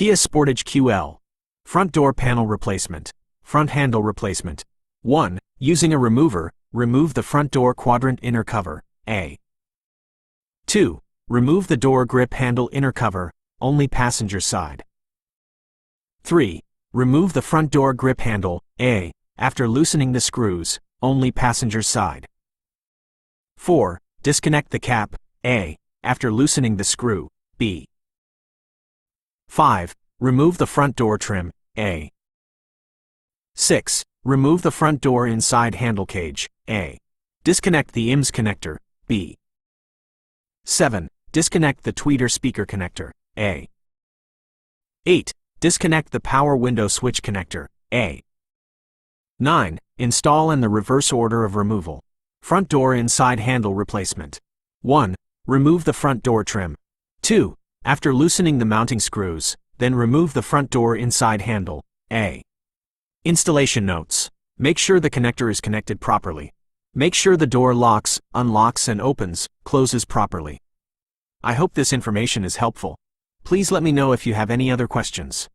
Kia Sportage QL. Front door panel replacement. Front handle replacement. 1. Using a remover, remove the front door quadrant inner cover, A. 2. Remove the door grip handle inner cover, only passenger side. 3. Remove the front door grip handle, A. After loosening the screws, only passenger side. 4. Disconnect the cap, A. After loosening the screw, B. 5. Remove the front door trim, A. 6. Remove the front door inside handle cage, A. Disconnect the IMS connector, B. 7. Disconnect the tweeter speaker connector, A. 8. Disconnect the power window switch connector, A. 9. Install in the reverse order of removal. Front door inside handle replacement. 1. Remove the front door trim. 2. After loosening the mounting screws, then remove the front door inside handle, A. Installation notes. Make sure the connector is connected properly. Make sure the door locks, unlocks and opens, closes properly. I hope this information is helpful. Please let me know if you have any other questions.